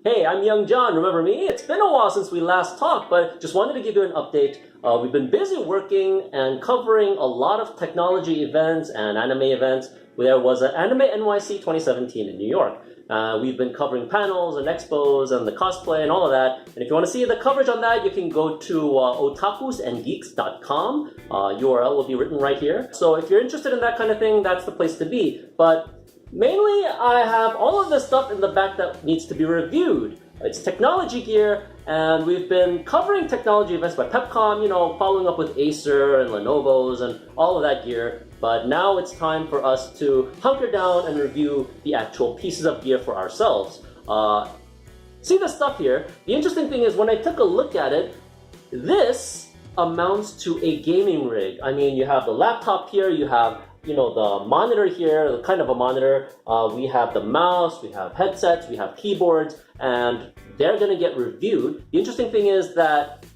Hey, I'm Young John, remember me? It's been a while since we last talked, but just wanted to give you an update. We've been busy working and covering a lot of technology events and anime events. There was an Anime NYC 2017 in New York. We've been covering panels and expos and the cosplay and all of that. And if you want to see the coverage on that, you can go to otakusandgeeks.com. URL will be written right here. So if you're interested in that kind of thing, that's the place to be. But mainly, I have all of this stuff in the back that needs to be reviewed. It's technology gear, and we've been covering technology events by Pepcom, following up with Acer and Lenovo's and all of that gear. But now it's time for us to hunker down and review the actual pieces of gear for ourselves. See the stuff here? The interesting thing is when I took a look at it, this amounts to a gaming rig. I mean, you have the laptop here, you have the monitor here, kind of a monitor. We have the mouse, we have headsets, we have keyboards, and they're gonna get reviewed. The interesting thing is that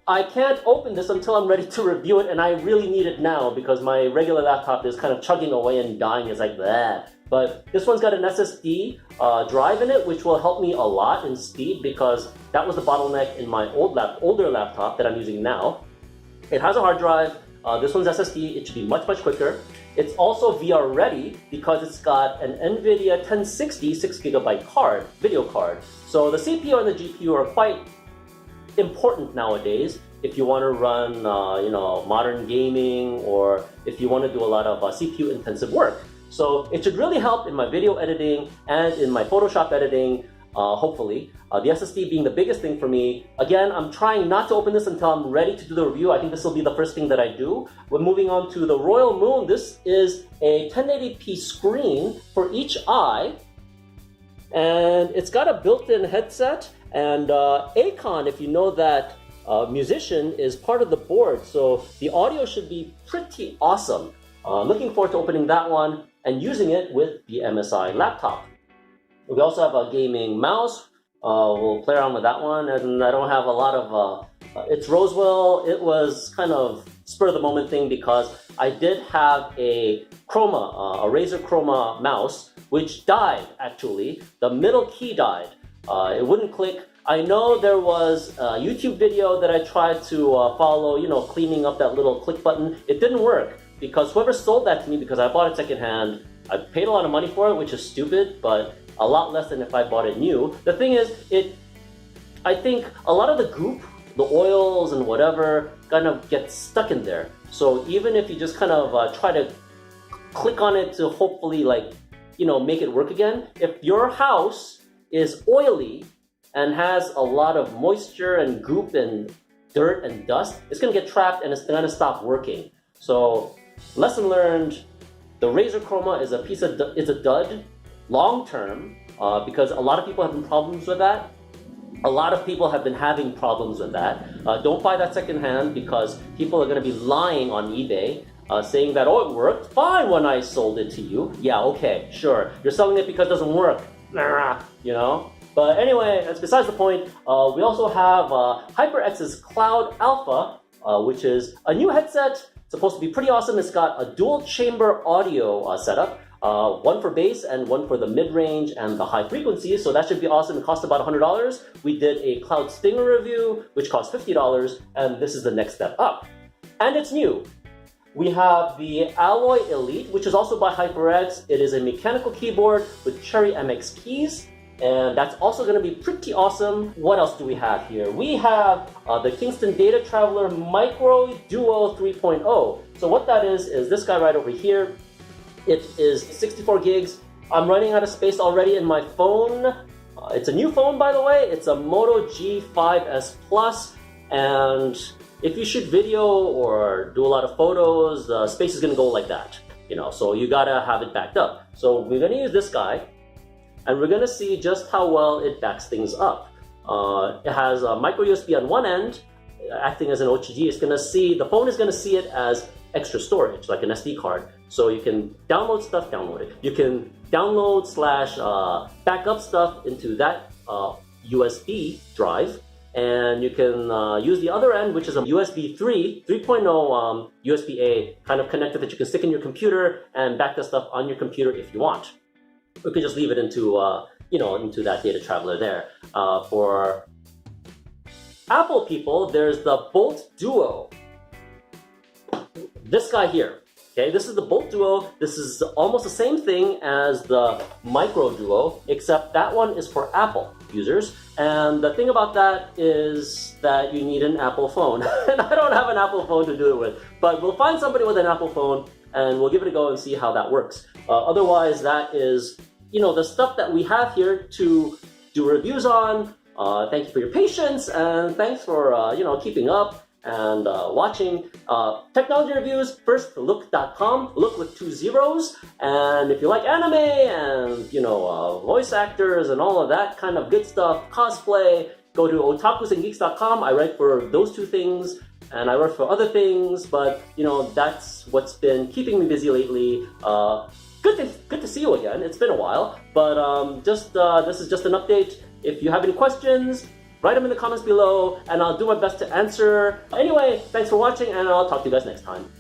I can't open this until I'm ready to review it, and I really need it now because my regular laptop is kind of chugging away and dying. It's like that. But this one's got an SSD drive in it, which will help me a lot in speed because that was the bottleneck in my older laptop that I'm using now. It has a hard drive. This one's SSD. It should be much, much quicker. It's also VR ready because it's got an NVIDIA 1060 6GB video card. So the CPU and the GPU are quite important nowadays if you want to run, modern gaming or if you want to do a lot of CPU intensive work. So it should really help in my video editing and in my Photoshop editing, hopefully. The SSD being the biggest thing for me. Again, I'm trying not to open this until I'm ready to do the review. I think this will be the first thing that I do. We're moving on to the Royole Moon. This is a 1080p screen for each eye. And it's got a built-in headset. And Akon, if you know that musician, is part of the board. So the audio should be pretty awesome. Looking forward to opening that one and using it with the MSI laptop. We also have a gaming mouse. We'll play around with that one, and I don't have a lot of, it's Roswell. It was kind of spur of the moment thing because I did have a Chroma, a Razer Chroma mouse, which died actually. The middle key died. It wouldn't click. I know there was a YouTube video that I tried to follow, cleaning up that little click button. It didn't work because whoever sold that to me, because I bought it secondhand, I paid a lot of money for it, which is stupid, but a lot less than if I bought it new. The thing is, I think a lot of the goop, the oils and whatever, kind of gets stuck in there. So even if you just kind of try to click on it to hopefully make it work again, if your house is oily and has a lot of moisture and goop and dirt and dust, it's gonna get trapped and it's gonna stop working. So lesson learned, the Razer Chroma is a dud long term because a lot of people have been problems with that. A lot of people have been having problems with that. Don't buy that secondhand because people are going to be lying on eBay saying that, oh, it worked fine when I sold it to you. Yeah, okay, sure. You're selling it because it doesn't work. But anyway, that's besides the point. We also have HyperX's Cloud Alpha, which is a new headset. Supposed to be pretty awesome. It's got a dual chamber audio setup, one for bass and one for the mid-range and the high frequencies. So that should be awesome. It cost about $100. We did a Cloud Stinger review, which cost $50, and this is the next step up. And it's new. We have the Alloy Elite, which is also by HyperX. It is a mechanical keyboard with Cherry MX keys. And that's also going to be pretty awesome. What else do we have here? We have the Kingston DataTraveler MicroDuo 3.0. So what that is this guy right over here. It is 64 gigs. I'm running out of space already in my phone. It's a new phone, by the way. It's a Moto G5S Plus. And if you shoot video or do a lot of photos, the space is going to go like that. So you got to have it backed up. So we're going to use this guy. And we're going to see just how well it backs things up. It has a micro USB on one end, acting as an OTG. The phone is going to see it as extra storage, like an SD card. So you can download stuff, You can download / back up stuff into that USB drive. And you can use the other end, which is a USB 3.0 USB-A kind of connector that you can stick in your computer and back the stuff on your computer if you want. We could just leave it into into that DataTraveler there. For Apple people, there's the Bolt Duo. This guy here. Okay, this is the Bolt Duo. This is almost the same thing as the MicroDuo, except that one is for Apple users. And the thing about that is that you need an Apple phone. And I don't have an Apple phone to do it with, but we'll find somebody with an Apple phone and we'll give it a go and see how that works. Otherwise, that is, the stuff that we have here to do reviews on. Thank you for your patience, and thanks for, keeping up and watching technology reviews. First, look.com, look with 2 zeros. And if you like anime and voice actors and all of that kind of good stuff, cosplay, go to otakusandgeeks.com. I write for those 2 things, and I work for other things, but that's what's been keeping me busy lately. Good to see you again. It's been a while, but this is just an update. If you have any questions, write them in the comments below, and I'll do my best to answer. Anyway, thanks for watching, and I'll talk to you guys next time.